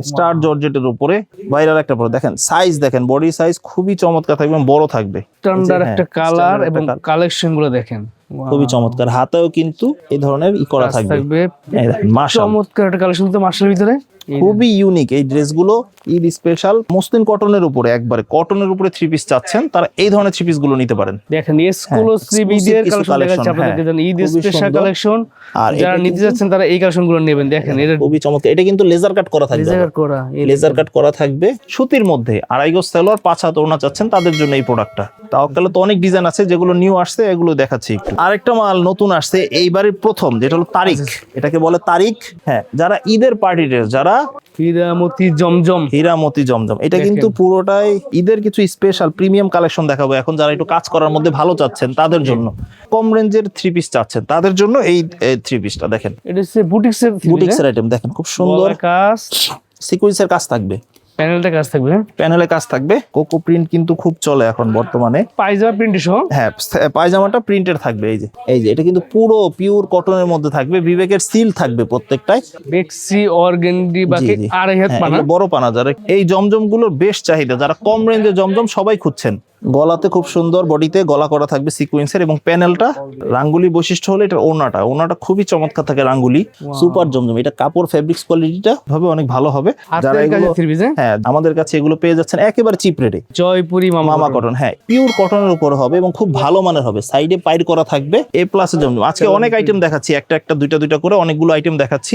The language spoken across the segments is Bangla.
স্টার জর্জেটের উপরে ভাইরাল একটা প্রোডাক্ট। দেখেন সাইজ, দেখেন বডি সাইজ খুবই চমৎকার থাকবে, বড় থাকবে, স্ট্যান্ডার্ড একটা কালার এবং কালেকশন গুলো দেখেন খুবই চমৎকার। হাতেও কিন্তু এই ধরনের করা থাকবে, মাশাআল্লাহ চমৎকার একটা কালেকশন তো মার্শালের ভিতরে খুবই ইউনিক। এই ড্রেসগুলো ঈদ স্পেশাল মসলিন কটনের উপরে, একবারে কটনের উপরে থ্রি পিস চাচ্ছেন তারা এই ধরনের থ্রি পিস গুলো নিতে পারেন। দেখেন এক্সক্লুসিভ ঈদের কালেকশন দেখাচ্ছি আপনাদের, ঈদ স্পেশাল কালেকশন, আর যারা নিতে যাচ্ছেন তারা এই কালেকশন গুলো নেবেন। দেখেন এটা খুবই চমৎকার, এটা কিন্তু লেজার কাট করা থাকবে, লেজার কাট করা থাকবে সুতির মধ্যে, আড়াই গজ সালোয়ার, 5 হাত ওড়না চাচ্ছেন তাদের জন্য এই প্রোডাক্টটা। তাওয়াক্কালে তো অনেক ডিজাইন আছে যেগুলো নিউ আসছে, এগুলো দেখাচ্ছি একটু। আরেকটা মাল নতুন আসছে এইবারের প্রথম, যেটা হলো তারিক, এটাকে বলে তারিক। হ্যাঁ, যারা ঈদের পার্টি ড্রেস, যারা হীরামতি জমজম, হীরামতি জমজম, এটা কিন্তু পুরোটাই ঈদের কিছু স্পেশাল প্রিমিয়াম কালেকশন দেখাবো এখন। যারা একটু কাজ করার মধ্যে ভালো চাচ্ছেন তাদের জন্য, কম রেঞ্জের থ্রি পিস চাচ্ছেন তাদের জন্য এই থ্রি পিসটা দেখেন। এটা হচ্ছে বুটিক্সের আইটেম, দেখেন খুব সুন্দর কাজ, সিকোয়েন্সের কাজ থাকবে, প্যানেলটা কাজ থাকবে, প্যানেলে কাজ থাকবে। কোকো প্রিন্ট কিন্তু খুব চলে এখন বর্তমানে, পায়জামা প্রিন্ট সহ। হ্যাঁ, পায়জামাটা প্রিন্টের থাকবে। এই যে এটা কিন্তু পুরো পিওর কটনের মধ্যে থাকবে, বিবেকের সিল থাকবে প্রত্যেকটাই, বেক্সি অর্গানডি বাকি আড়াই হাত পানা, বড় পানা। যারা এই জমজম গুলোর বেশ চাহিদা, যারা কম রেঞ্জে জমজম সবাই খুঁজছেন। গলাতে খুব সুন্দর, বডিতে গলা করা থাকবে সিকোয়েন্সের, এবং প্যানেলটা রাঙ্গুলি বৈশিষ্ট্য হলো এটা ওড়নাটা খুবই চমৎকার থাকে, রাঙ্গুলি সুপার জমজম। এটা কাপড় ফেব্রিক্স কোয়ালিটিটা ভাবে অনেক ভালো হবে। যারা এগুলো, হ্যাঁ আমাদের কাছে এগুলো পেয়ে যাচ্ছেন একেবারে চিপ রেটে, জয়পুরি মামা কটন। হ্যাঁ, পিওর কটনের উপর হবে এবং খুব ভালো মানের হবে, সাইডে পাইর করা থাকবে, এ প্লাস জমজম। আজকে অনেক আইটেম দেখাচ্ছি, একটা দুইটা করে অনেকগুলো আইটেম দেখাচ্ছি।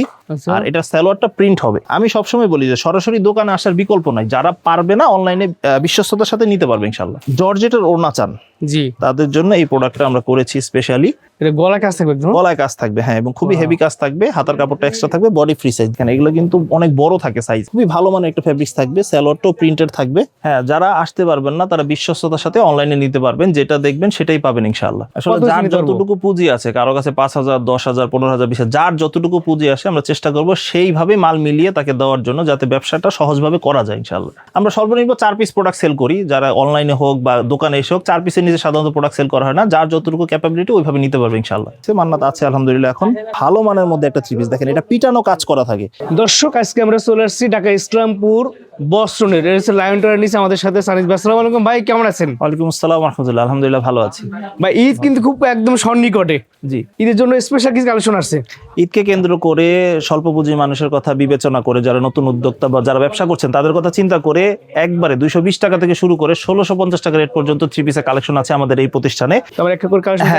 আর এটা সালোয়ারটা প্রিন্ট হবে। আমি সবসময় বলি যে সরাসরি দোকানে আসার বিকল্প নাই, যারা পারবে না অনলাইনে বিশ্বস্ততার সাথে নিতে পারবে ইনশাআল্লাহ। জর্জেটের ওড়না চান জি, তাদের জন্য এই প্রোডাক্টটা আমরা করেছি স্পেশালি। এটা গলায় কাজ থাকবে, গলায় কাজ থাকবে, হ্যাঁ, এবং খুবই হেভি কাজ থাকবে, হাতার কাপড়টা এক্সট্রা থাকবে, বডি ফ্রি সাইজ। কেন এগুলো কিন্তু অনেক বড় থাকে সাইজ, খুবই ভালো মানের একটা ফেব্রিক্স থাকবে, সালোয়ারটাও প্রিন্টেড থাকবে। হ্যাঁ, যারা আসতে পারবেন না তারা বিশ্বস্ততার সাথে অনলাইনে নিতে পারবেন, যেটা দেখবেন সেটাই পাবেন ইনশাআল্লাহ। আসলে যার যতটুকু পুঁজি আছে, কারো কাছে 5,000, 10,000, 15,000, 20,000, যার যতটুকু পুঁজি আসে আমরা চেষ্টা করব সেইভাবে মাল মিলিয়ে তাকে দেওয়ার জন্য, যাতে ব্যবসাটা সহজভাবে করা যায় ইনশাআল্লাহ। আমরা সর্বনিম্ন 4 পিস প্রোডাক্ট সেল করি, যারা অনলাইনে হোক বা দোকানে এসে হোক, 4 পিসের নিচে সাধারণত প্রোডাক্ট সেল করা হয় না। যার যতটুকু ক্যাপাবিলিটি ওইভাবে নিতে পারবে ইনশাআল্লাহ। মান্নাত আছে আলহামদুলিল্লাহ এখন ভালো মানের মধ্যে একটা থ্রি পিস। দেখেন এটা পিটানো কাজ করা থাকে। দর্শক, আজকে আমরা চলে আসছি ঢাকা ইসলামপুর বস্ত্রনের লায়ন টাওয়ার নিচে, আমাদের সাথে সানিস ভাই। আসসালামু আলাইকুম ভাই, কেমন আছেন? ওয়ালাইকুম আসসালাম ওয়া রাহমাতুল্লাহ, আলহামদুলিল্লাহ ভালো আছি ভাই। ঈদ কিন্তু খুব একদম সন্নিকটে, জি। ঈদের জন্য স্পেশাল কিছু কালেকশন আসছে। ঈদকে কেন্দ্র করে স্বল্প পুঁজি মানুষের কথা বিবেচনা করে, যারা নতুন উদ্যোক্তা বা যারা ব্যবসা করছেন তাদের কথা চিন্তা করে একবারে 220 টাকা থেকে শুরু করে 1650 টাকা রেট পর্যন্ত থ্রি পিসের কালেকশন আছে আমাদের এই প্রতিষ্ঠানে।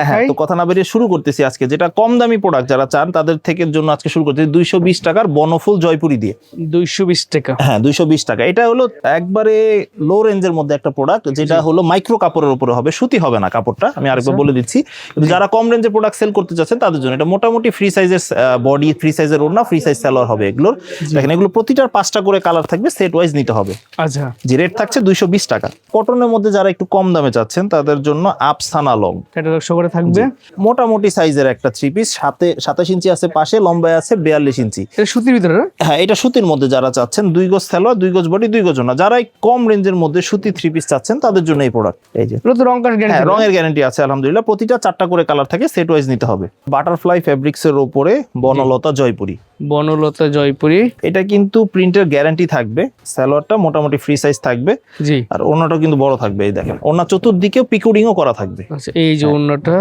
হ্যাঁ, তো কথা না বেরিয়ে শুরু করতেছি আজকে। যেটা কম দামি প্রোডাক্ট যারা চান তাদের থেকে জন্য আজকে শুরু করতেছি 220 টাকার বনফুল জয়পুরি দিয়ে। 220 টাকা? হ্যাঁ, 220 টাকা। এটা হলো একবারে লো রেঞ্জের মধ্যে একটা প্রোডাক্ট, যেটা হলো মাইক্রো কাপড়ের উপরে হবে, সুতি হবে না কাপড়টা, আমি আরেকবার বলে দিচ্ছি। যারা কম রেঞ্জের প্রোডাক্ট সেল করতে চাচ্ছেন তাদের জন্য এটা মোটামুটি ফ্রি সাইজের বডি, ফ্রি সাইজের ওড়না, ফ্রি সাইজ সালোয়ার হবে এগুলোর। দেখেন এগুলো প্রতিটার 5টা করে কালার থাকবে, সেট ওয়াইজ নিতে হবে। আচ্ছা, যে রেট থাকছে 220 টাকা। কটনের মধ্যে যারা একটু কম দামে চাচ্ছেন তাদের জন্য আফসানা লং ক্যাটালগ শো করে থাকবে, মোটামুটি সাইজের একটা থ্রি পিস, 27 ইঞ্চি আছে পাশে, লম্বায় আছে 42 ইঞ্চি। এটা সুতির ভিতরে? হ্যাঁ, এটা সুতির মধ্যে যারা চাচ্ছেন, 2 গজ সালোয়ার, 2 গজ বডি, 2 গজ ওড়না, যারা কম রেঞ্জের মধ্যে সুতি থ্রি পিস চাচ্ছেন তাদের জন্য এই প্রোডাক্ট। এই যে রঙের গ্যারান্টি আছে আলহামদুলিল্লাহ, প্রতিটা 4টা করে কালার থাকে, সেট ওয়াইজ নিতে হবে। বাটারফ্লাই ফেব্রিক্স এর উপরে বনলতা জয়পুরি, বনলতা জয়পুরি। এটা কিন্তু প্রিন্টের গ্যারান্টি থাকবে, সালোয়ারটা মোটামুটি ফ্রি সাইজ থাকবে, জি। আর ওড়নাটা কিন্তু বড় থাকবে। এই দেখেন ওড়না চতুর্দিকেও পিকোডিংও করা থাকবে। আচ্ছা, এই যে ওড়নাটা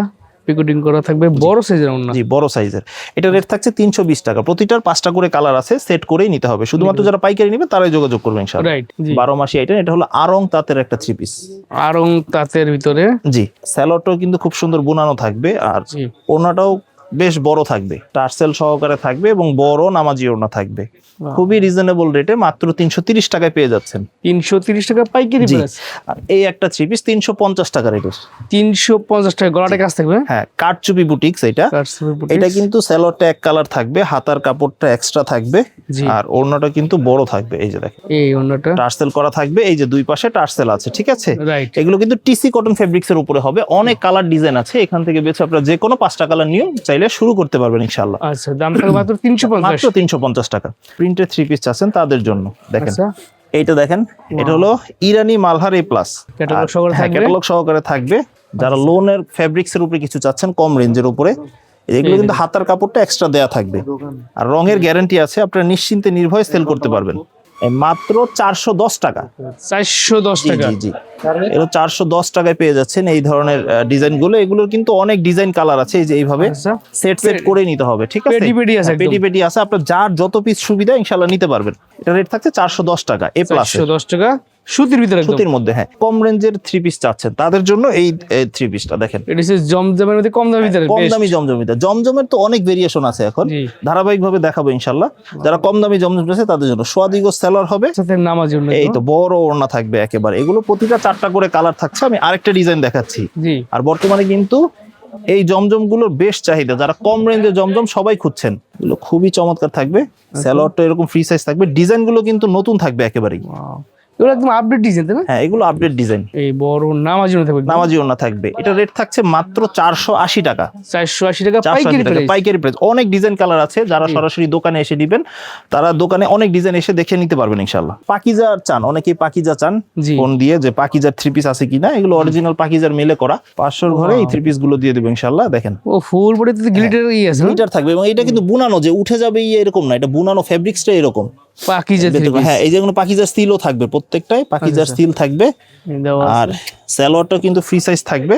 পিকোডিং করা থাকবে, বড় সাইজের ওড়না। জি, বড় সাইজের। এটা রেট থাকছে 320 টাকা। প্রতিটার 5টা করে কালার আছে, সেট করেই নিতে হবে। শুধুমাত্র যারা পাইকারি নেবে তারাই যোগাযোগ করবে ইনশাআল্লাহ। রাইট, 12 মাসি আইটেম। এটা হলো আরং তাঁতের একটা থ্রি পিস, আরং তাঁতের ভিতরে। জি, সালোয়ারটাও কিন্তু খুব সুন্দর বুনানো থাকবে, আর ওড়নাটাও বেশ বড় থাকবে, টার্সেল সহকারে থাকবে এবং বড় নামাজি ওড়না থাকবে। খুবই রিজনেবল রেটে মাত্র 330 টাকায় পেয়ে যাচ্ছেন। 330 টাকা পাইকারি প্রাইস। আর এই একটা থ্রি পিস 350 টাকা রেটের। 350 টাকা। গলাটা কাজ থাকবে, হ্যাঁ, কাটচুপি বুটিক্স। এটা কিন্তু সালোয়ারটা এক কালার থাকবে, হাতার কাপড়টা এক্সট্রা থাকবে, আর ওড়নাটা কিন্তু বড় থাকবে। এই যে দেখেন এই ওড়নাটা টার্সেল করা থাকবে, এই যে দুই পাশে টার্সেল আছে, ঠিক আছে। রাইট। এগুলো কিন্তু টিসি কটন ফেব্রিক্স এর উপরে হবে, অনেক কালার ডিজাইন আছে, এখান থেকে বেছে আপনারা যে কোনো 5টা কালার নিয়ে চাইলে শুরু করতে পারবেন ইনশাআল্লাহ। আচ্ছা, দাম থাকবে মাত্র 350। মাত্র 350 টাকা। প্রিন্টের থ্রি পিস আছেন তাদের জন্য দেখেন। এইটা দেখেন, এটা হলো ইরানি মালহার A+, ক্যাটালগ সহকারে থাকবে। যারা লোনের ফেব্রিক্স এর উপরে কিছু চাচ্ছেন কম রেঞ্জের উপরে, এগুলো কিন্তু হাতার কাপড়টা এক্সট্রা দেয়া থাকবে, আর রঙের গ্যারান্টি আছে, আপনারা নিশ্চিন্তে নির্ভয়ে সেল করতে পারবেন। মাত্র 410 টাকা। 410 জি টাকা। জি জি, এগুলো 410 টাকায় পেয়ে যাচ্ছেন এই ধরনের ডিজাইন গুলো। এগুলোর কিন্তু অনেক ডিজাইন কালার আছে, এই যে এইভাবে আচ্ছা। সেট সেট করে নিতে হবে, ঠিক আছে? পেডি পেডি আছে একদম। পেডি পেডি আছে, আপনার যার যত পিস সুবিধা ইনশাআল্লাহ নিতে পারবেন। এটা রেট থাকছে 410 টাকা এ প্লাস 410 টাকা সুতির ভিতরে একদম। সুতির মধ্যে। হ্যাঁ, কম রেঞ্জের 3 পিস চাচ্ছেন তাদের জন্য এই 3 পিসটা দেখেন, এটা হচ্ছে জমজমের মধ্যে কম দামের ভিতরে কম best। দামি জমজমিতে। জমজমের তো অনেক ভেরিয়েশন আছে এখন, জি। ধারাবাহিকভাবে দেখাবো ইনশাআল্লাহ। যারা কম দামি জমজম আছে তাদের জন্য সোয়াদিগো সেলর হবে। সাথে নামাজ জন্য এই তো বড় ওড়না থাকবে একেবারে, এগুলো প্রতিটা 4টা করে কালার থাকছে। আমি আরেকটা ডিজাইন দেখাচ্ছি। জি। আর বর্তমানে কিন্তু এই জমজম গুলোর বেশ চাহিদা, যারা কম রেঞ্জে জমজম সবাই খুঁজছেন, এগুলো খুবই চমৎকার থাকবে। স্যালোয়ারটা এরকম ফ্রি সাইজ থাকবে, ডিজাইন গুলো কিন্তু নতুন থাকবে একেবারেই। এগুলো একদম আপডেট ডিজাইন তাই না? হ্যাঁ, এগুলো আপডেট ডিজাইন, এই বড় নামাজ জন্য থাকবে নামাজি ওড়না থাকবে। এটা রেট থাকছে মাত্র 480 টাকা। 480 টাকা 480 পাইকারি টাকা প্রাইস। পাইকারি প্রাইস। অনেক ডিজাইন কালার আছে, যারা সরাসরি দোকানে এসে দিবেন তারা দোকানে অনেক ডিজাইন এসে দেখে নিতে পারবেন ইনশাআল্লাহ। পাকিজা চান, অনেকেই পাকিজা চান জি। ফোন দিয়ে যে পাকিজার 3 পিস আছে কিনা, এগুলো অরিজিনাল পাকিজার মেলে করা। 500 ঘরে এই 3 পিস গুলো দিয়ে দেবো ইনশাআল্লাহ। দেখেন ও ফুল বডিতে গ্লিটার আছে না? মিটার থাকবে, এবং এটা কিন্তু বুনানো যে উঠে যাবে এরকম না, এটা বুনানো ফেব্রিক্সটা এরকম। পাকিজা হ্যাঁ, এই যেগুলো পাকিজার স্টিলও থাকবে, প্রত্যেকটাই পাকিজার স্টিল থাকবে। আর সালোয়ারটা কিন্তু ফ্রি সাইজ থাকবে।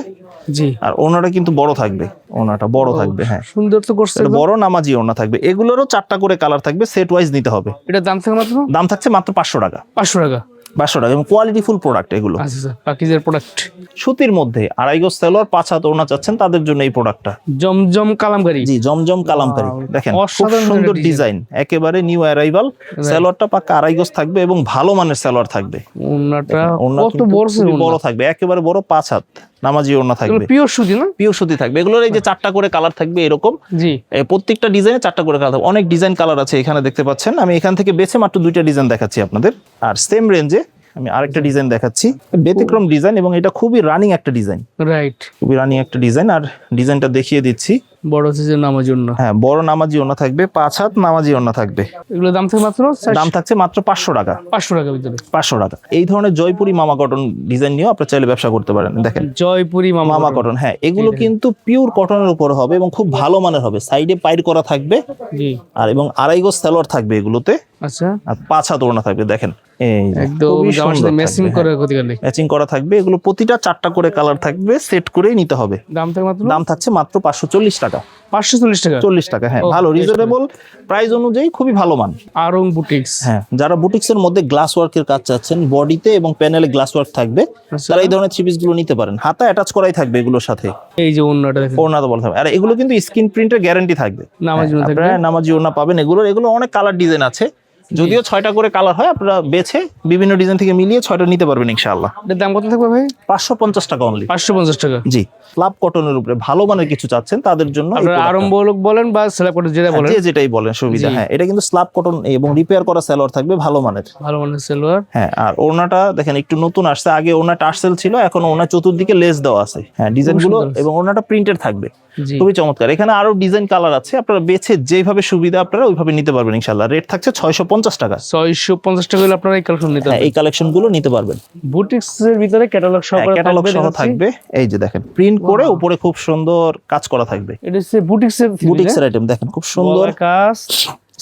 জি। আর ওনাটা কিন্তু বড় থাকবে, ওনাটা বড় থাকবে। হ্যাঁ, সুন্দর তো করছে এটা বড় নামাজি ওড়না থাকবে। এগুলোরও 4টা করে কালার থাকবে, সেট ওয়াইজ নিতে হবে। এটা দাম থাকে মাত্র দাম থাকছে মাত্র 500 টাকা। 500 টাকা। 500 টাকা, এবং কোয়ালিটি ফুল প্রোডাক্ট এগুলো। আচ্ছা আচ্ছা, পাকিজার প্রোডাক্ট। সুতির মধ্যে 2.5 গজ সালোয়ার 5 হাত ওড়না চাচ্ছেন তাদের জন্য এই প্রোডাক্টটা। জমজম কালামকারী। জি, জমজম কালামকারী। দেখেন খুব অসাধারণ সুন্দর একটা ডিজাইন, একেবারে নিউ অ্যারাইভাল। সালোয়ারটা পাক্কা 2.5 গজ থাকবে এবং ভালো মানের সালোয়ার থাকবে। ওন্নাটা ওড়না কত কিন্তু বড় খুবই বড় থাকবে, একেবারে বড় 5 হাত নামাজি ওড়না থাকবে। পিওর সুতি না? পিওর সুতি থাকবে। এগুলোর এই যে 4টা করে কালার থাকবে এরকম। জি। প্রত্যেকটা ডিজাইনে 4টা করে কালার থাকবে। অনেক ডিজাইন কালার আছে এখানে দেখতে পাচ্ছেন। আমি এখান থেকে বেছে মাত্র 2টা ডিজাইন দেখাচ্ছি আপনাদের। আর সেম রেঞ্জে আমি আরেকটা ডিজাইন দেখাচ্ছি, ব্যতিক্রম ডিজাইন, এবং এটা খুবই রানিং একটা ডিজাইন, রাইট। খুবই রানিং একটা ডিজাইন। আর ডিজাইনটা দেখিয়ে দিচ্ছি। বড় সাইজের নামার জন্য। হ্যাঁ, বড় নামাজি ওড়না থাকবে, 5 হাত নামাজি ওড়না থাকবে। এগুলো দাম থাকে মাত্র দাম থাকছে মাত্র 500 টাকা। 500 টাকার ভিতরে। 500 টাকা। এই ধরনের জয়পুরি মামা কটন ডিজাইন নিয়েও আপনি চাইলে ব্যবসা করতে পারেন। দেখেন জয়পুরি মামা কটন। হ্যাঁ, এগুলো কিন্তু পিওর কটনের উপর হবে এবং খুব ভালো মানের হবে। সাইডে পাইর করা থাকবে, জি। আর এবং 2.5 গজ সালোয়ার থাকবে এগুলোতে। আচ্ছা। আর 5 হাত ওড়না থাকবে। দেখেন এই যে, একদম খুবই জামার সুন্দর সাথে ম্যাচিং থাকবে। করে ক্ষতি করলে। ম্যাচিং করা থাকবে। এগুলো প্রতিটা 4টা করে কালার থাকবে, সেট করেই নিতে হবে। দাম থাকে মাত্র দাম থাকছে মাত্র 540 টাকা। 540 টাকা। 40 টাকা। হ্যাঁ, ও, ভালো বেশ রিজনেবল প্রাইস অনুযায়ী খুবই ভালো মান। আরং বুটিক্স। হ্যাঁ, যারা বুটিক্স এর মধ্যে গ্লাস ওয়ার্কের কাজ চাচ্ছেন, বডিতে এবং প্যানেলে গ্লাস ওয়ার্ক থাকবে, আচ্ছা। তারা এই ধরনের 3 পিস গুলো নিতে পারেন। হাতা অ্যাটাচ করাই থাকবে এগুলোর সাথে, এই যে ওন্নাটা দেখেন। ওড়না তো বলা থাকবে। আর এগুলো কিন্তু স্ক্রিন প্রিন্টের গ্যারান্টি থাকবে। নামাজ জন্য থাকবে। আপনারা নামাজি ওড়না পাবেন। এগুলো অনেক কালার ডিজাইন আছে, যদিও 6টা করে কালার হয়। আপনারা বেছে বিভিন্ন ডিজাইন থেকে মিলিয়ে 6টা নিতে পারবেন ইনশাআল্লাহ। এটার দাম কত থাকবে ভাই? 550 টাকা অনলি। 550 টাকা। জি, লাভ কটনের উপরে ভালো মানের কিছু চাচ্ছেন তাদের জন্য এই আপনারা product টা। আরম্ভ লোক বলেন বা স্ল্যাব কটন যেটা বলেন, যে যেটাই বলেন সুবিধা। জি। হ্যাঁ, এটা কিন্তু স্ল্যাব কটন এবং রিপেয়ার করা সালোয়ার থাকবে ভালো মানের। ভালো মানের সালোয়ার। হ্যাঁ, আর ওড়নাটা দেখেন একটু নতুন আসছে। আগে ওড়না টার্সেল ছিল, এখন ওড়না চতুর্দিকে লেস দেওয়া আছে। হ্যাঁ, ডিজাইন গুলো সুন্দর। এবং ওড়নাটা প্রিন্টেড থাকবে, জি। খুবই চমৎকার। এখানে আরো ডিজাইন কালার আছে, আপনারা বেছে যেভাবে সুবিধা আপনারা ওইভাবে নিতে পারবেন ইনশাআল্লাহ। রেট থাকছে 650 টাকা। 650 টাকা হলে আপনারা এই কালেকশন নিতে হ্যাঁ, পারবেন। এই কালেকশন গুলো নিতে পারবেন। বুটিক্স এর ভিতরে ক্যাটালগ সহকারে ক্যাটালগ থাকবে, সহ দেখাচ্ছি। থাকবে। এই যে দেখেন প্রিন্ট করে উপরে খুব সুন্দর কাজ করা থাকবে। এটা হচ্ছে বুটিক্স এর বুটিক্স এর আইটেম দেখেন, খুব সুন্দর কাজ,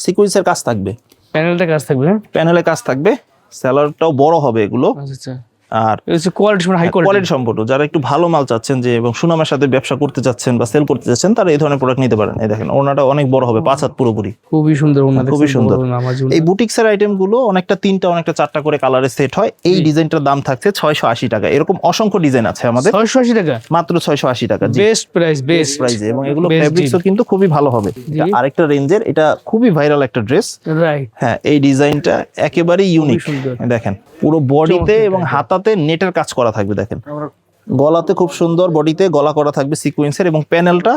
সিকোয়েন্সের কাজ থাকবে, প্যানেলটা কাজ থাকবে। প্যানেলে কাজ থাকবে, স্যালারটাও বড় হবে এগুলো। আচ্ছা আচ্ছা। আর এটা হচ্ছে কোয়ালিটি, হাই কোয়ালিটি। কোয়ালিটি সম্পূর্ণ, যারা একটু ভালো মাল চাচ্ছেন যে এবং সুনামের সাথে ব্যবসা করতে চাচ্ছেন বা সেল করতে চাচ্ছেন, তারা এই ধরনের প্রোডাক্ট নিতে পারেন। এই দেখেন ওড়নাটা অনেক বড় হবে, 5 হাত পুরোপুরি। খুবই সুন্দর ওন্না, খুবই সুন্দর। নামাজ জন্য। এই বুটিক্স এর আইটেম গুলো অনেকটা 3টা অনেকটা 4টা করে কালারে সেট হয়। এই ডিজাইনটার দাম থাকছে 680 টাকা। এরকম অসংখ্য ডিজাইন আছে আমাদের, 680 টাকা মাত্র 680 টাকা। জি, বেস্ট প্রাইস, বেস্ট প্রাইসে। এবং এগুলো Best ফেব্রিক্সও কিন্তু খুবই ভালো হবে। এটা আরেকটা রেঞ্জের, এটা খুবই ভাইরাল একটা ড্রেস। রাইট। হ্যাঁ, এই ডিজাইনটা একেবারেই ইউনিক। সুন্দর। দেখেন পুরো বডিতে এবং হাতাতে নেটের কাজ করা থাকবে। দেখেন গলাতে খুব সুন্দর, বডিতে গলা করা থাকবে সিকোয়েন্সের, এবং প্যানেলটা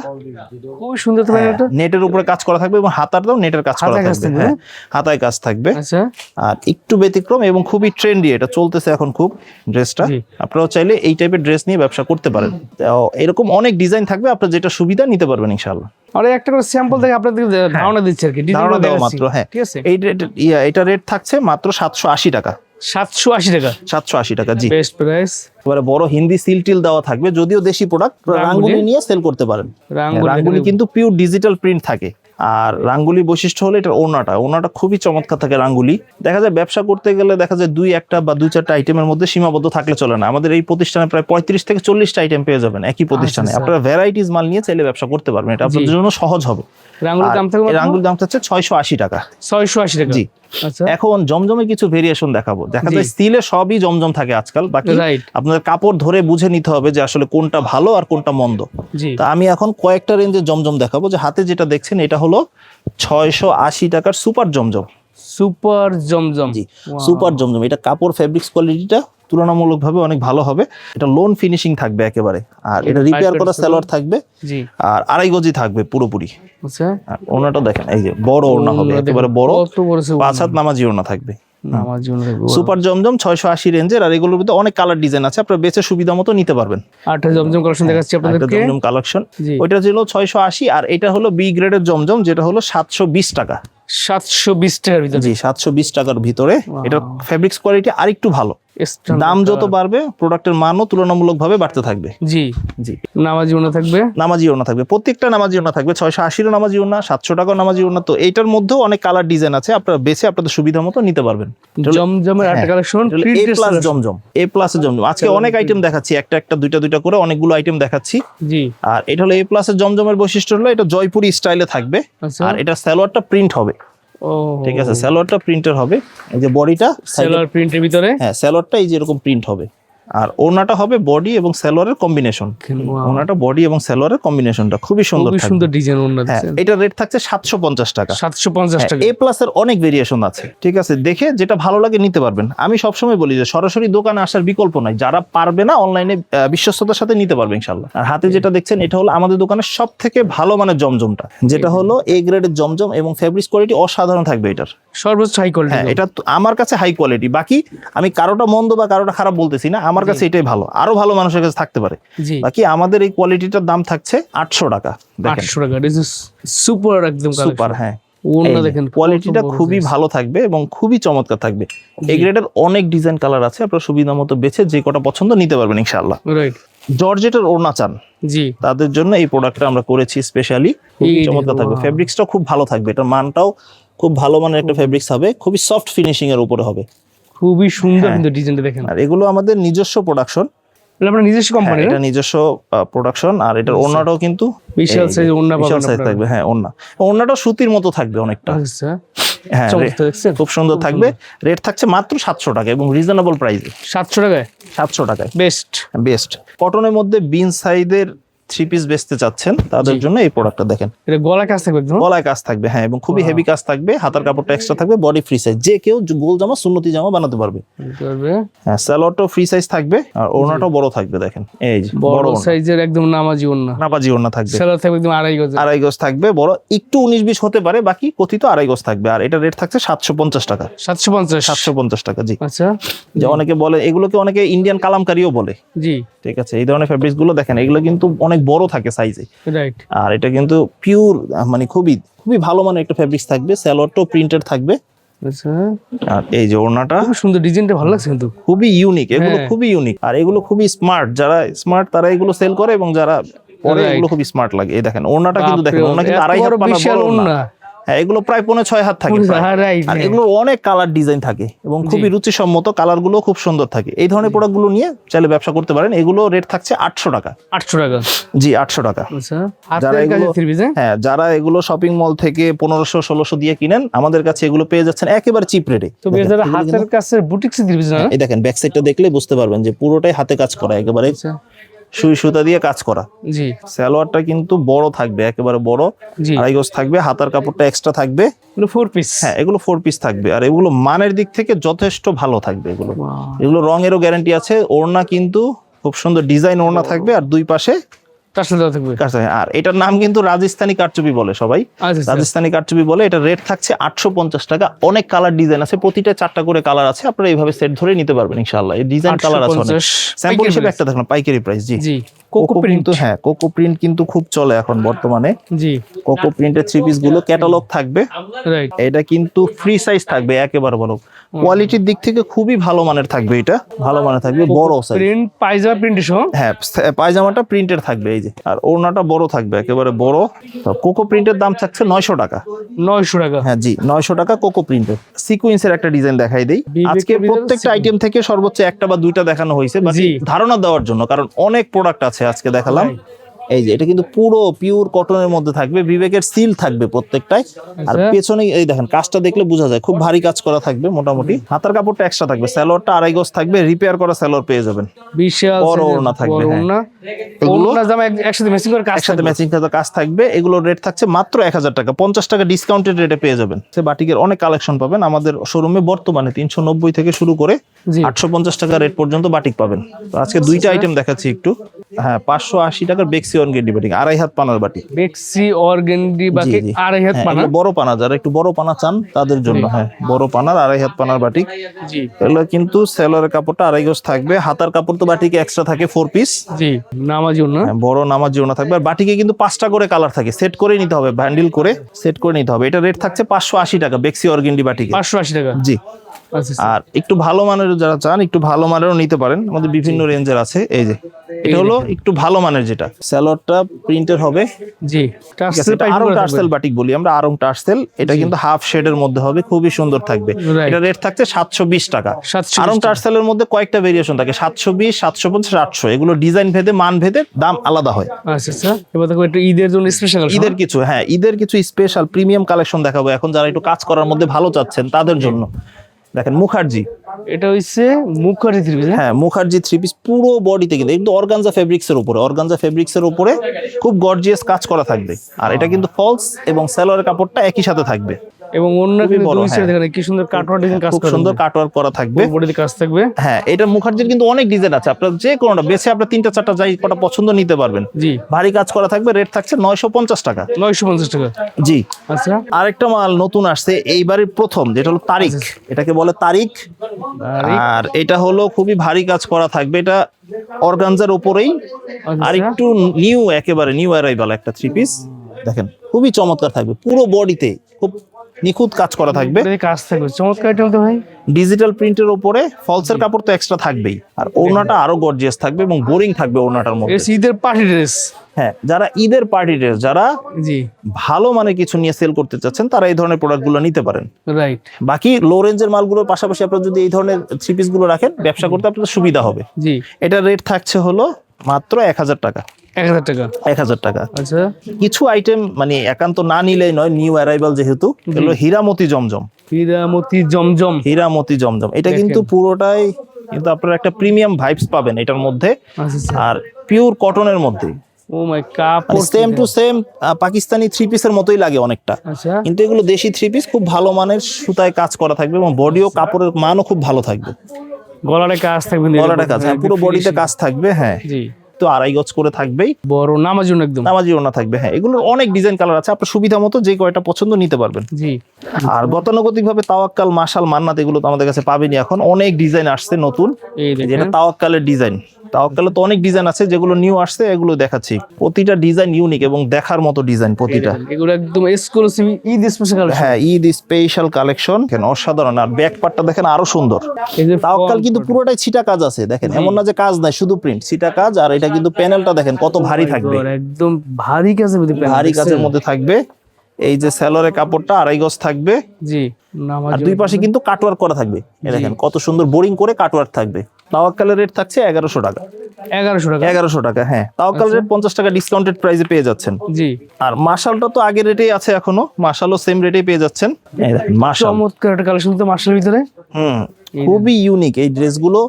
খুবই সুন্দর তো এটা। নেটের উপরে কাজ করা থাকবে এবং হাতাটাও নেটের কাজ করা হাতায় কাজ থাকবে। থাকবে, হ্যাঁ, হাতায় কাজ থাকবে। আচ্ছা। আর একটু ব্যতিক্রম এবং খুবই ট্রেন্ডি, এটা চলতেছে এখন খুব ড্রেসটা। জি। আপনারাও চাইলে এই টাইপের ড্রেস নিয়ে ব্যবসা করতে পারেন। তো এরকম অনেক ডিজাইন থাকবে, আপনার যেটা সুবিধা নিতে পারবেন ইনশাআল্লাহ। আর একটা করে স্যাম্পল থেকে আপনাদের ধারণা দিচ্ছে আর কি, ধারণা দেওয়া মাত্র। হ্যাঁ, ঠিক আছে। এটা রেট থাকছে মাত্র 780 টাকা। 780 টাকা। 780 টাকা। জি, বেস্ট প্রাইস। এবারে বড় হিন্দি সিল টিল দেওয়া থাকবে, যদিও দেশি প্রোডাক্ট। রাঙ্গুলি নিয়ে সেল করতে পারেন। রাঙ্গুলি কিন্তু পিওর ডিজিটাল প্রিন্ট থাকে, আর রাঙ্গুলি বৈশিষ্ট্য হলো এটার ওড়নাটা খুবই চমৎকার থাকে। রাঙ্গুলি দেখা যায় ব্যবসা করতে গেলে দেখা যায় দুই একটা বা দুই চারটা আইটেমের মধ্যে সীমাবদ্ধ থাকলে চলে না। আমাদের এই প্রতিষ্ঠানে প্রায় 35 থেকে 40টা আইটেম পেয়ে যাবেন একই প্রতিষ্ঠানে। আচ্ছা। আপনারা ভ্যারাইটিস মাল নিয়ে চাইলে ব্যবসা করতে পারবেন, এটা আপনাদের জন্য সহজ হবে। রাঙ্গুলির দাম থাকবে আর রাঙ্গুলির দাম হচ্ছে 680 টাকা। 680 টাকা। জি। আচ্ছা এখন জমজমে কিছু ভেরিয়েশন দেখাবো। দেখা যায় স্টিলে সবই জমজম থাকে আজকাল, বাকি রাইট। আপনাদের কাপড় ধরে বুঝে নিতে হবে যে আসলে কোনটা ভালো আর কোনটা মন্দ। জি তা আমি এখন কয়েকটা রেঞ্জের জমজম দেখাবো। যে হাতে যেটা দেখছেন এটা হলো 680 টাকার সুপার জমজম। সুপার জমজম। জি, সুপার জমজম। এটা কাপড় ফেব্রিক্স কোয়ালিটিটা তুলনামূলকভাবে অনেক ভালো হবে। এটা লোন ফিনিশিং থাকবে একেবারে, আর এটা রিপেয়ার করা সালোয়ার থাকবে, জি আর 2.5 গজি থাকবে পুরোপুরি। আচ্ছা আর ওড়নাটা দেখেন, এই যে বড় ওড়না হবে, একেবারে বড়, কত বড় 5 হাত নামাজি ওড়না থাকবে। আমার জন্য সুপার জমজম 680 রেঞ্জের, আর এগুলোর ভিতরে অনেক কালার ডিজাইন আছে, আপনারা বেচে সুবিধা মতো নিতে পারবেন। আটটা জমজম কালেকশন দেখাচ্ছি একটা আপনাদেরকে। জমজম কালেকশন, জি। ওইটা ছিল 680, আর এটা হলো বি গ্রেডের জমজম যেটা হলো 720 টাকা। 720 টাকার ভিতরে। জি, 720 টাকার ভিতরে। এটার ফেব্রিক্স কোয়ালিটি আরেকটু ভালো। Standard দাম যত colour। বাড়বে প্রোডাক্টের মানও তুলনামূলকভাবে বাড়তে থাকবে। জি জি, নামাজি ওনা থাকবে। নামাজি ওড়না থাকবে, প্রত্যেকটা নামাজি ওড়না থাকবে। 680 নামাজি ওড়না, 700 টাকা নামাজি ওড়না। তো এইটার মধ্যেও অনেক কালার ডিজাইন আছে, আপনারা বেছে আপনাদের সুবিধা মতো নিতে পারবেন। জমজমের একটা কালেকশন এ প্লাস জমজম, এ প্লাস জমজম। আজকে অনেক আইটেম দেখাচ্ছি, একটা দুইটা করে অনেকগুলো আইটেম দেখাচ্ছি। জি আর এটা হলো এ প্লাসের জমজমের বৈশিষ্ট্য হলো এটা জয়পুরি স্টাইলে থাকবে, আচ্ছা আর এটা সালোয়ারটা প্রিন্ট হবে। ও ঠিক আছে, সালোয়ারটা প্রিন্টের হবে। এই যে বডিটা সেলার প্রিন্টের ভিতরে। হ্যাঁ, সালোয়ারটা এই যে এরকম প্রিন্ট হবে, আর ওড়নাটা হবে বডি এবং সালোয়ারের কম্বিনেশন। ওড়নাটা বডি এবং সালোয়ারের কম্বিনেশনটা খুবই সুন্দর খুবই থাকবে। সুন্দর ডিজাইন ওনা হ্যাঁ, দিচ্ছেন। এটা রেট থাকছে 750 টাকা। 750 টাকা। এ প্লাস এর অনেক ভেরিয়েশন আছে, ঠিক আছে, দেখে যেটা ভালো লাগে নিতে পারবেন। আমি সবসময় বলি যে সরাসরি দোকানে আসার বিকল্প নাই, যারা পারবে না অনলাইনে বিশ্বস্ততার সাথে নিতে পারবে ইনশাল্লাহ। আর হাতে যেটা দেখছেন এটা হলো আমাদের দোকানের সব থেকে ভালো মানের জমজমটা, যেটা হলো এ গ্রেডের জমজম, এবং ফেব্রিক্স কোয়ালিটি অসাধারণ থাকবে এটার। সর্বোচ্চ হাই কোয়ালিটি। হ্যাঁ, এটা তো আমার কাছে হাই কোয়ালিটি। বাকি আমি কারোটা মন্দ বা কারোটা খারাপ বলতেছি না, আমার কাছে এটাই ভালো, আরো ভালো মানুষের কাছে থাকতে পারে। জি বাকি আমাদের এই কোয়ালিটিটার দাম থাকছে 800 টাকা। দেখেন 800 টাকা। দিস ইজ সুপার একদম সুপার। হ্যাঁ, ওনা দেখেন কোয়ালিটিটা খুবই ভালো থাকবে এবং খুবই চমৎকার থাকবে। এই গ্রেডের অনেক ডিজাইন কালার আছে, আপনার সুবিধা মতো বেছে যে কটা পছন্দ নিতে পারবেন ইনশাআল্লাহ। রাইট। জর্জেটের ওড়না চান জি তাদের জন্য এই প্রোডাক্টটা আমরা করেছি স্পেশালি, খুবই চমৎকার থাকবে। ফেব্রিক্সটা খুব ভালো থাকবে, এটার মানটাও খুব ভালো মানের একটা ফেব্রিক্স হবে, খুবই সফট ফিনিশিং এর উপরে হবে। খুবই সুন্দর কিন্তু ডিজাইনটা দেখেন। আর এগুলো আমাদের নিজস্ব প্রোডাকশন, এটা আপনার নিজস্ব কোম্পানি। এটা নিজস্ব প্রোডাকশন। আর এটার ওড়নাটাও কিন্তু বিশাল সাইজ ওড়না বিশাল পাবেন সাইজ থাকবে। হ্যাঁ, ওড়নাটা সুতির মতো থাকবে অনেকটা। আচ্ছা হ্যাঁ, চমৎকার দেখছেন। খুব সুন্দর থাকবে। রেট থাকছে মাত্র 700 টাকা এবং রিজনেবল প্রাইসে। 700 টাকায় 700 টাকায় বেস্ট। বেস্ট। কটনের মধ্যে বিন সাইজের 3 পিস বেচতে চাচ্ছেন তাদের জন্য এই প্রোডাক্টটা দেখেন। এটা গলা কাজ থাকবে একদম। গলায় কাজ থাকবে, হ্যাঁ, এবং খুবই হেভি কাজ থাকবে। হাতার কাপড়টা এক্সট্রা থাকবে, বডি ফ্রি সাইজ, যে কেউ গোল জামা সুন্নতি জামা বানাতে পারবে। করবে হ্যাঁ, সালোয়ারটাও ফ্রি সাইজ থাকবে, আর ওড়নাটাও বড় থাকবে। দেখেন এই যে বড় সাইজের একদম নামাজি ওড়না। নাপাজি ওড়না থাকবে, সেলার থাকবে একদম 2.5 গজ। 2.5 গজ থাকবে, বড় একটু 19-20 হতে পারে, বাকি কথিত 2.5 গজ থাকবে। আর এটা রেট থাকছে 750 টাকা। 750। 750 টাকা। জি, আচ্ছা যে অনেকে বলে এগুলোকে অনেকে ইন্ডিয়ান কালামকারিও বলে। জি ঠিক আছে, এই ধরনের ফেব্রিক্স গুলো দেখেন, এগুলো কিন্তু অনেক বড় থাকে সাইজে, রাইট। আর এটা কিন্তু পিওর মানে খুবই খুবই ভালো মানের একটা ফেব্রিক্স থাকবে। সালোয়ারটাও প্রিন্টেড থাকবে, আচ্ছা আর এই যে ওড়নাটা খুব সুন্দর ডিজাইনটা ভালো লাগছে কিন্তু। খুবই ইউনিক। এগুলো হ্যাঁ। খুবই ইউনিক, আর এগুলো খুবই স্মার্ট। যারা স্মার্ট তারা এগুলো সেল করে, এবং যারা পরে Right. এগুলো খুবই স্মার্ট লাগে। এই দেখেন ওড়নাটা কিন্তু দেখেন, বাপরে, ওড়না কিন্তু এত 2.5 হাত বড় পানার বিশাল বড় ওড়না। ওড়না। হ্যাঁ, এগুলো প্রায় 5.5-6 হাত থাকে প্রায়। হ্যাঁ, right, আর হ্যাঁ। এগুলো অনেক কালার ডিজাইন থাকে এবং খুবই রুচিসম্মত, কালার গুলো খুব সুন্দর থাকে। এই ধরনের প্রোডাক্ট গুলো নিয়ে চাইলে ব্যবসা করতে পারেন। এগুলো রেট থাকছে 800 টাকা। 800 টাকা। জি, 800 টাকা। আচ্ছা যারা হাতের কাজে এগুলো 3 পিস। হ্যাঁ, যারা এগুলো শপিং মল থেকে 1500-1600 দিয়ে কিনেন, আমাদের কাছে এগুলো পেয়ে যাচ্ছেন একেবারে চিপ রেটে। তো যারা হাতের কাছে বুটিক্স 3 পিস না। এই দেখেন ব্যাক সাইডটা দেখলে বুঝতে পারবেন যে পুরোটাই হাতে কাজ করা, একেবারে আচ্ছা সুই সুতা দিয়ে কাজ করা। জি সালোয়ারটা কিন্তু বড় থাকবে, একেবারে বড়, জি 2.5 গজ থাকবে। হাতার কাপড়টা এক্সট্রা থাকবে। এগুলো 4 পিস। হ্যাঁ, এগুলো 4 পিস থাকবে, আর এগুলো মানের দিক থেকে যথেষ্ট ভালো থাকবে। এগুলো রঙেরও গ্যারান্টি আছে। ওড়না কিন্তু খুব সুন্দর ডিজাইন ওড়না থাকবে, আর দুই পাশে তার সাথে থাকবে। আর এটার নাম কিন্তু রাজস্থানি কারচুপি বলে সবাই, আচ্ছা রাজস্থানি কারচুপি বলে। এটা রেট থাকছে 850 টাকা। অনেক কালার ডিজাইন আছে, প্রতিটা 4টা করে কালার আছে। আপনারা এইভাবে সেট ধরে নিতে পারবেন ইনশাআল্লাহ। এই ডিজাইন কালার আছে অনেক। 850 স্যাম্পল হিসেবে একটা দেখলাম পাইকারি প্রাইস। জি, জি কোকো প্রিন্ট। হ্যাঁ কোকো প্রিন্ট কিন্তু খুব চলে এখন বর্তমানে। জি কোকো প্রিন্টের থ্রি পিস গুলো ক্যাটালগ থাকবে। রাইট। এটা কিন্তু ফ্রি সাইজ থাকবে একেবারে বড়, কোয়ালিটির দিক থেকে খুবই ভালো মানের থাকবে, এটা ভালো মানের থাকবে, বড় সাইজ। প্রিন্ট পায়জামা প্রিন্ট সহ। হ্যাঁ পায়জামাটা প্রিন্টের থাকবে এই যে, আর ওড়নাটা বড় থাকবে একেবারে বড়। তো কোকো প্রিন্টের দাম থাকছে 900 টাকা। 900 টাকা। হ্যাঁ জি 900 টাকা কোকো প্রিন্টের। সিকোয়েন্সের একটা ডিজাইন দেখাই দেই। আজকে ভিতরে প্রত্যেকটা আইটেম থেকে সর্বোচ্চ একটা বা দুইটা দেখানো হয়েছে, বাকি জি। ধারণা দেওয়ার জন্য, কারণ অনেক প্রোডাক্ট আছে আজকে দেখালাম। এই যে এটা কিন্তু পুরো পিওর কটনের মধ্যে থাকবে, বিবেকের সিল থাকবে প্রত্যেকটাই। আর আচ্ছা। পেছনে এই দেখেন কাজটা দেখলে বোঝা যায় খুব ভারী কাজ করা থাকবে মোটামুটি। হাতার কাপড়টা এক্সট্রা থাকবে, সালোয়ারটা 2.5 গজ থাকবে, রিপেয়ার করা সালোয়ার পেয়ে যাবেন। বিশাল বড় size এর ওড়না থাকবে, বড় হ্যাঁ। ওড়না। এগুলো ওড়না জামা একসাথে ম্যাচিং করে কাজ একসাথে থাকবে। ম্যাচিং সাথে কাজ থাকবে। এগুলোর রেট থাকছে মাত্র 1000 টাকা, 50 টাকা ডিসকাউন্টেড রেটে পেয়ে যাবেন। সে বাটিকের অনেক কালেকশন পাবেন আমাদের শোরুমে, বর্তমানে 390 থেকে শুরু করে জি 850 টাকা রেট পর্যন্ত বাটিক পাবেন। তো আজকে দুইটা আইটেম দেখাচ্ছি একটু। হ্যাঁ 580 টাকার বেক্সি অর্গেন্ডি বাটিক, 2.5 হাত পানার বাটিক। বেক্সি অর্গেন্ডি জি, বাকি জি। 2.5 হাত হ্যাঁ, পানা। এগুলো বড় পানা, যারা একটু বড় পানা চান তাদের জন্য। হ্যাঁ বড় পানার 2.5 হাত পানার বাটিক। জি এগুলো কিন্তু সেলরের কাপড়টা 2.5 গজ থাকবে। হাতার কাপড় তো বাটিকে এক্সট্রা থাকে 4 পিস। জি নামাজি ওড়না। হ্যাঁ, বড় নামাজি ওড়না থাকবে। আর বাটিকে কিন্তু 5টা করে কালার থাকে, সেট করে নিতে হবে, ব্যান্ডেল করে সেট করে নিতে হবে। এটা রেট থাকছে 580 টাকা বেক্সি অর্গেন্ডি বাটিকে। 580 টাকা। জি। আচ্ছা আর একটু ভালো মানের যারা চান, একটু ভালো মানেরও নিতে পারেন, আমাদের বিভিন্ন রেঞ্জের আছে। এই যে এটা হলো একটু ভালো মানের, যেটা সালোয়ারটা প্রিন্টের হবে। জি ঠিক আছে, এটা আরং টার্সেল বাটিক বলি আমরা, আরং টার্সেল। এটা কিন্তু হাফ শেডের মধ্যে হবে, খুবই সুন্দর থাকবে। Right. এটা রেট থাকছে 720 টাকা। 720 আরং টাকা। টার্সেলের মধ্যে কয়েকটা ভেরিয়েশন থাকে, 720, 750, 800। এগুলো ডিজাইন ভেদে মান ভেদে দাম আলাদা হয়। আচ্ছা আচ্ছা। এবার দেখো একটু ঈদের জন্য স্পেশাল ঈদের কিছু, হ্যাঁ ঈদের কিছু স্পেশাল প্রিমিয়াম কালেকশন দেখাবো এখন, যারা একটু কাজ করার মধ্যে ভালো চাচ্ছেন তাদের জন্য। দেখেন মুখার্জি, এটা হইছে মুখার্জি থ্রি পিস। হ্যাঁ মুখার্জি থ্রি পিস পুরো বডিতে কিন্তু একদম অর্গানজা ফেব্রিক্স এর উপরে, অর্গানজা ফেব্রিক্স এর উপরে খুব গর্জিয়াস কাজ করা থাকবে। আর এটা কিন্তু ফলস এবং সালোয়ারের কাপড়টা একই সাথে থাকবে। এবং অন্য খুবই কিন্তু বড়, দুই সাইড হ্যাঁ। দেখেন কি সুন্দর কাটওয়ার্ক ডিজাইন কাজ খুব করা সুন্দর কাটওয়ার্ক করা থাকবে। বডিতে কাজ থাকবে। হ্যাঁ এটা মুখার্জির কিন্তু অনেক ডিজাইন আছে, আপনার যে কোনোটা বেছে আপনার 3টা 4টা যাই কটা পছন্দ নিতে পারবেন। জি ভারী কাজ করা থাকবে, রেট থাকছে 950 টাকা। 950 টাকা। জি। আচ্ছা আরেকটা মাল নতুন আসছে এইবারের প্রথম, যেটা হলো তারিক, এটাকে বলে তারিক। আর এটা হলো খুবই ভারী কাজ করা থাকবে, এটা অর্গানজার উপরেই। আর একটু নিউ, একেবারে নিউ অ্যারাইভাল একটা থ্রি পিস। দেখেন খুবই চমৎকার থাকবে, পুরো বডিতে খুব নিখুঁত কাজ করা থাকবে। বডিতে কাজ থাকবে, চমৎকার আইটেম তো ভাই। ডিজিটাল প্রিন্টের উপরে ফলসের কাপড় তো এক্সট্রা থাকবেই, আর ওড়নাটা আরো গর্জিয়াস থাকবে এবং বোরিং থাকবে ওড়নাটার মধ্যে। এটা ঈদের পার্টি ড্রেস। হ্যাঁ যারা ঈদের পার্টি ড্রেস, যারা জি ভালো মানে কিছু নিয়ে সেল করতে চাচ্ছেন, তারা এই ধরনের প্রোডাক্টগুলো নিতে পারেন। রাইট। বাকি লো রেঞ্জের মালগুলোর পাশাপাশি আপনারা যদি এই ধরনের থ্রি পিস গুলো রাখেন, ব্যবসা করতে আপনাদের সুবিধা হবে। জি এটার রেট থাকছে হলো মাত্র 1000 টাকা। 1000 টাকা। 1000 টাকা। আচ্ছা কিছু আইটেম মানে একান্ত না নিলেই নয়, নিউ অ্যারাইভাল যেহেতু, এগুলো হীরামতি জমজম। হীরামতি জমজম। হীরামতি জমজম এটা দেখেন। কিন্তু পুরোটাই কিন্তু আপনারা একটা প্রিমিয়াম ভাইবস পাবেন এটার মধ্যে। আচ্ছা আচ্ছা। আর পিওর কটনের মধ্যে, ও মাই কাপড় same to same Pakistani three পিসের মতোই লাগে অনেকটা, আচ্ছা কিন্তু এগুলো দেশি থ্রি পিস, খুব ভালো মানের সুতায় কাজ করা থাকবে এবং বডিও কাপড়ের মানও খুব ভালো থাকবে। গলাটা কাজ থাকবে, গলাটা কাজ, হ্যাঁ পুরো বডিতে কাজ থাকবে। হ্যাঁ জি তো 2.5 গজ করে থাকবেই, বড় নামার জন্য একদম। নামাজি ওড়না থাকবে। হ্যাঁ এগুলোর অনেক ডিজাইন কালার আছে, আপনার সুবিধা মতো যে কয়টা পছন্দ নিতে পারবেন। জি আর গতানুগতিক ভাবে তাওয়াক্কাল, মাশাল, মান্নাত এগুলো তো আমাদের কাছে পাবেনই। এখন অনেক ডিজাইন আসছে নতুন, এই যেটা দেখেন তাওয়াক্কালের ডিজাইন। তাওয়াক্কালে তো অনেক ডিজাইন আছে, যেগুলো নিউ আসছে এগুলো দেখাচ্ছি। প্রতিটা ডিজাইন ইউনিক এবং দেখার মতো ডিজাইন প্রতিটা। এগুলো একদম এক্সক্লুসিভ ঈদ স্পেশাল। হ্যাঁ ঈদ স্পেশাল কালেকশন, কেন অসাধারণ। আর ব্যাক পার্টটা দেখেন আরো সুন্দর। এই যে তাওয়াক্কাল কিন্তু পুরোটাই ছিটা কাজ আছে, দেখেন এমন না যে কাজ নাই, শুধু প্রিন্ট, ছিটা কাজ। আর এটা কিন্তু প্যানেলটা দেখেন কত ভারী থাকবে, একদম ভারী কাজের মধ্যে ভারী কাজের মধ্যে থাকবে। এই যে সেলরের কাপড়টা 2.5 গজ থাকবে, জি নামাজ আর দুই পাশে কিন্তু কাটওয়ার্ক করা থাকবে। এই দেখেন কত সুন্দর বোরিং করে কাটওয়ার্ক থাকবে। তাওয়াক্কালের রেট থাকছে 1100 টাকা। 1100 টাকা। 1100 টাকা, হ্যাঁ তাওয়াক্কাল রেট 50 টাকা ডিসকাউন্টেড প্রাইসে পেয়ে যাচ্ছেন। জি আর মাশালটা তো আগের রেটেই আছে এখনো, মাশালও সেম রেটেই পেয়ে যাচ্ছেন। এই দেখেন মাশাল, চমৎকার একটা কালেকশন তো মার্শালের ভিতরে। খুবই ইউনিক। এই ড্রেসগুলো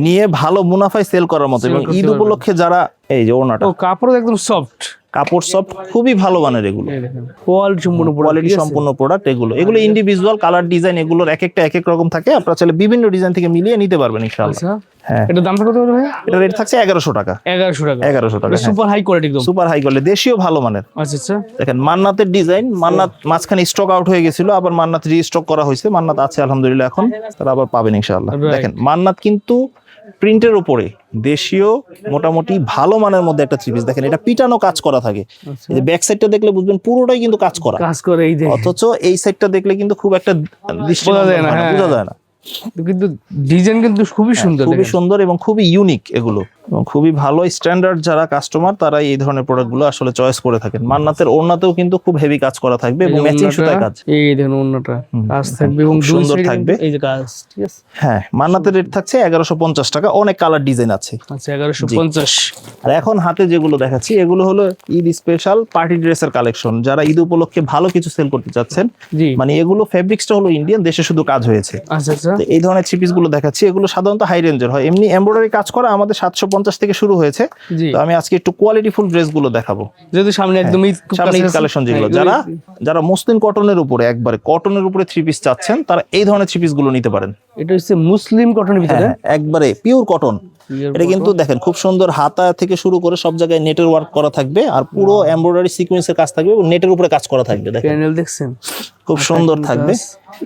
নিয়ে ভালো মুনাফায় সেল করার মতো, এবং ঈদ উপলক্ষে যারা, এই যে ওড়নাটা ও কাপড় একদম সফট, কাপড় সফট, খুবই ভালো মানের এগুলো। এই দেখেন কোয়ালিটি সম্পূর্ণ কোয়ালিটি সম্পূর্ণ প্রোডাক্ট এগুলো ইন্ডিভিজুয়াল কালার ডিজাইন, এগুলোর এক একটা এক এক রকম থাকে। আপনারা চাইলে বিভিন্ন ডিজাইন থেকে মিলিয়ে নিতে পারবেন ইনশাআল্লাহ। আচ্ছা হ্যাঁ এটা দামটা কত হবে ভাই? এটা রেট থাকছে 1100 টাকা। 1100 টাকা। 1100 টাকা, সুপার হাই কোয়ালিটি একদম। সুপার হাই কোয়ালিটি, দেশীয় ভালো মানের। আচ্ছা আচ্ছা দেখেন মান্নাতের ডিজাইন, মান্নাত মাঝখানে স্টক আউট হয়ে গেছিল, আবার মান্নাত রিস্টক করা হয়েছে। মান্নাত আছে আলহামদুলিল্লাহ এখন, তারা আবার পাবেন ইনশাআল্লাহ। Right. দেখেন মান্নাত কিন্তু প্রিন্টের উপরে দেশীয় মোটামুটি ভালো মানের মধ্যে একটা থ্রি পিস দেখেন, এটা পিটানো কাজ করা থাকে। এই যে ব্যাক সাইডটা দেখলে বুঝবেন পুরোটাই কিন্তু কাজ করা, কাজ করে এই যে, অথচ এই সাইডটা দেখলে কিন্তু খুব একটা দৃষ্টি বোঝা যায় না, হ্যাঁ। বোঝা যায় না। কিন্তু ডিজাইন কিন্তু খুবই সুন্দর, খুবই দেখেন। সুন্দর এবং খুবই ইউনিক এগুলো, এবং খুবই ভালো স্ট্যান্ডার্ড যারা কাস্টমার তারা এই ধরনের প্রোডাক্টগুলো আসলে চয়েস করে থাকেন। মান্নাতের ওড়নাতেও কিন্তু খুব হেভি কাজ করা থাকবে এবং এই যে ম্যাচিং ওড়নাটা, সুতায় কাজ। এই দেখুন ওড়নাটা কাজ থাকবে এবং খুব দুই সুন্দর side এ থাকবে। কিন্তু এই যে কাজ, ঠিক আছে। হ্যাঁ, মান্নাতের রেট থাকছে 1150 টাকা, অনেক কালার ডিজাইন আছে। আচ্ছা 1150। আর এখন হাতে যেগুলো দেখাচ্ছি এগুলো হলো ঈদ স্পেশাল পার্টি ড্রেসের কালেকশন। যারা ঈদ উপলক্ষে ভালো কিছু সেল করতে চাচ্ছেন, জি, মানে এগুলো ফেব্রিক্সটা হলো ইন্ডিয়ান, দেশে শুধু কাজ হয়েছে। আচ্ছা আচ্ছা, তো এই ধরনের থ্রি পিস গুলো দেখাচ্ছি, এগুলো সাধারণত হাই রেঞ্জের হয়। এমনি এমব্রয়ডারি কাজ করা আমাদের 750 থেকে শুরু হয়েছে। জি। তো আমি আজকে একটু কোয়ালিটিফুল ড্রেস গুলো দেখাবো, যেহেতু সামনে একদম ঈদ খুব সামনে ঈদ কাছাকাছি। কালেকশন যেগুলো। হ্যাঁ, যারা যারা মসলিন কটনের উপরে, একবারে কটনের উপরে থ্রি পিস চাচ্ছেন, তারা এই ধরনের থ্রি পিস গুলো নিতে পারেন। এটা হচ্ছে মুসলিম কটনের ভিতরে, হ্যাঁ, একবারে পিওর কটন। এটা কিন্তু দেখেন খুব সুন্দর, হাতা থেকে শুরু করে সব জায়গায় নেটের ওয়ার্ক করা থাকবে, আর পুরো এমব্রয়ডারি সিকোয়েন্সের কাজ থাকবে এবং নেটের উপরে কাজ করা থাকবে। দেখেন প্যানেল দেখছেন, খুব সুন্দর থাকবে,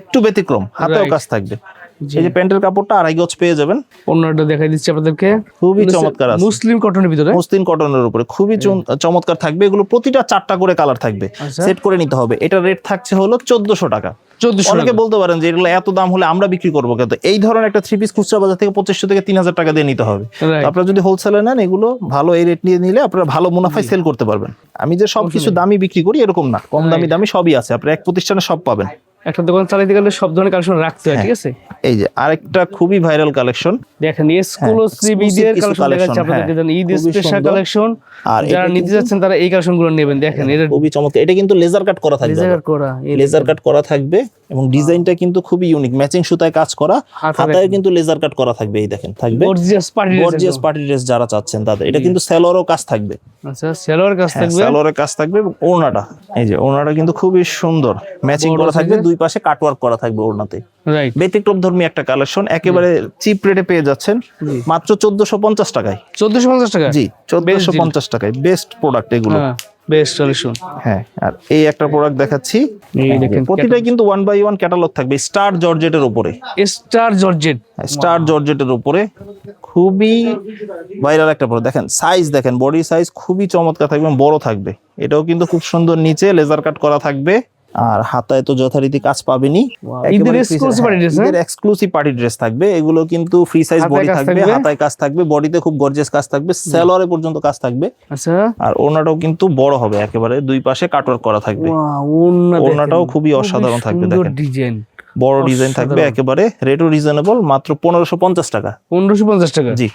একটু ব্যতিক্রম, হাতেও Right. কাজ থাকবে। এই যে প্যান্টের কাপড়টা 2.5 গজ পেয়ে যাবেন, অন্যটা দেখাই দিচ্ছি আপনাদেরকে, খুবই চমৎকার আছে। মুসলিম কটনের ভিতরে, মসলিন কটনের উপরে খুবই চমৎকার থাকবে। এগুলো প্রতিটা 4টা করে কালার থাকবে, আচ্ছা। সেট করে নিতে হবে। এটা রেট থাকছে হলো 1400 টাকা। 1400 অনেকে বলতে পারেন যে এগুলো এত দাম হলে আমরা বিক্রি করবো কিন্তু এই ধরনের একটা থ্রি পিস খুচরা বাজার থেকে 2500 থেকে 3000 টাকা দিয়ে নিতে হবে। Right. তো আপনারা যদি হোলসেলে নেন, এগুলো ভালো এই রেট নিয়ে নিলে আপনারা ভালো মুনাফায় সেল করতে পারবেন। আমি যে সবকিছু দামি বিক্রি করি এরকম না, কম দামি দামি সবই আছে, আপনারা এক প্রতিষ্ঠানে সব পাবেন। একটা দোকান চালাতে গেলে সব ধরনের কালেকশন রাখতে হয়, ঠিক আছে। এই যে আরেকটা খুবই ভাইরাল কালেকশন, দেখেন এক্সক্লুসিভ exclusive ঈদের কিছু কালেকশন দেখাচ্ছি collection, আপনাদেরকে, হ্যাঁ, ঈদ খুবই স্পেশাল সুন্দর। কালেকশন। আর যারা এটা নিতে যাচ্ছেন তারা এই কালেকশনগুলো নেবেন। দেখেন এটা খুবই চমৎকার। এটা কিন্তু লেজার কাট করা থাকবে, ডিজাইন করা, এই লেজার কাট করা থাকবে এবং ডিজাইনটা কিন্তু খুবই ইউনিক, ম্যাচিং সুতায় কাজ করা, হাতায় কিন্তু লেজার কাট করা থাকবে। এই দেখেন থাকবে gorgeous party dress. Gorgeous party dress যারা চাচ্ছেন তাদের। এটা কিন্তু সালোয়ারও কাজ থাকবে, আচ্ছা সালোয়ার কাজ থাকবে, সালোয়ারের কাজ থাকবে এবং ওড়নাটা, এই যে ওড়নাটা কিন্তু খুবই সুন্দর ম্যাচিং বড় করা থাকবে, size-এর। দুই পাশে কাটওয়ার্ক করা থাকবে ওড়নাতে। রাইট। ব্যতিক্রমধর্মী একটা কালেকশন, একেবারে চিপ রেটে পেয়ে যাচ্ছেন মাত্র 1450 টাকায়। 1450 টাকা, জি, 1450 টাকায় বেস্ট প্রোডাক্ট এগুলো। হ্যাঁ বেস্ট কালেকশন। হ্যাঁ, আর এই একটা প্রোডাক্ট দেখাচ্ছি, এই দেখেন প্রতিটাই কিন্তু 1 বাই 1 ক্যাটালগ থাকবে, স্টার জর্জেটের উপরে। স্টার জর্জেট, স্টার জর্জেটের উপরে খুবই ভাইরাল একটা প্রোডাক্ট। দেখেন সাইজ, দেখেন বডি সাইজ খুবই চমৎকার থাকবে, বড় থাকবে। এটাও কিন্তু খুব সুন্দর, নিচে লেজার কাট করা থাকবে, আর হাতায় তো যথারীতি কাজ পাবেনি। ঈদের exclusive party dress, ঈদের এক্সক্লুসিভ পার্টি ড্রেস থাকবে। এগুলো কিন্তু ফ্রি সাইজ হাতায় বডি কাজ থাকবে, থাকবে। হাতায় কাজ থাকবে, বডিতে খুব গর্জিয়াস কাজ থাকবে, সালোয়ারে পর্যন্ত কাজ থাকবে। আচ্ছা আর ওড়নাটাও কিন্তু বড় হবে, একেবারে দুই পাশে কাটওয়ার্ক করা থাকবে। ওড়নাটাও খুবই অসাধারণ থাকবে, দেখেন ডিজাইন, বড় ডিজাইন থাকবে একেবারে। রেটও রিজনেবল, মাত্র 1550 টাকা। 1550 টাকা। জি,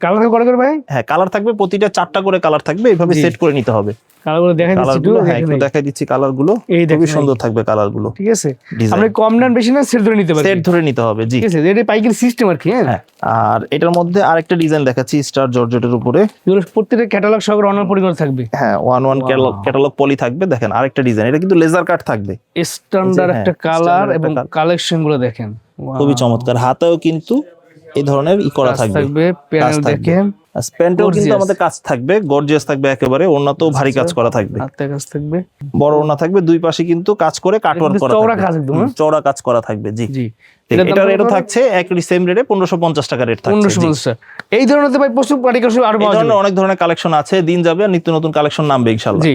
কালার করে করে ভাই, হ্যাঁ কালার থাকবে, প্রতিটা 4টা করে কালার থাকবে, এইভাবে জি। সেট করে নিতে হবে। কালার গুলো দেখা কালার দিচ্ছি একটু, গুলো হ্যাঁ দেখেন একটু এই। দেখাই দিচ্ছি, কালার গুলো এই দেখেন খুবই এই। সুন্দর থাকবে কালার গুলো। ঠিক আছে, Design। আপনি কম দাম বেশি না সেট ধরে নিতে পারবেন, সেট ধরে নিতে হবে। জি, ঠিক আছে। এটা পাইকারি সিস্টেম আর কি। হ্যাঁ। আর এটার মধ্যে আরেকটা ডিজাইন দেখাচ্ছি স্টার জর্জেটের উপরে। এগুলো প্রত্যেকটা ক্যাটালগ সহকারে অনার পরিবার থাকবে, হ্যাঁ, 1 ক্যাটালগ পলি থাকবে। দেখেন আরেকটা ডিজাইন, এটা কিন্তু লেজার কাট থাকবে, স্ট্যান্ডার্ড হ্যাঁ, একটা কালার standard এবং একটা colour। কালেকশন গুলো দেখেন, খুবই চমৎকার। হাতেও কিন্তু এই ধরনের করা কাজ থাকবে, থাকবে, প্যানেল দেখেন, প্যান্টেও কিন্তু Gorgeous। আমাদের কাজ থাকবে, গর্জিয়াস থাকবে একেবারে। ওড়নাতেও ভারী কাজ করা থাকবে, হাতে কাজ থাকবে, বড় ওড়না থাকবে, দুই পাশে কিন্তু কাজ করে কাটওয়ার্ক কিন্তু করা চওড়া থাকবে। কাজ একদম, হ্যাঁ? চওড়া কাজ করা থাকবে। জি, জি। ঠিক। এটার দাম এটার কত রেটও করে? থাকছে একই সেম রেটে 1550 টাকা রেট থাকছে। 1550 টাকা। এই ধরনের তো ভাই প্রচুর পার্টি কালেকশন আরো এই পাওয়া যাবে। ধরনের অনেক ধরনের কালেকশন আছে, দিন যাবে আর নিত্য নতুন কালেকশন নামবে ইনশাআল্লাহ। জি,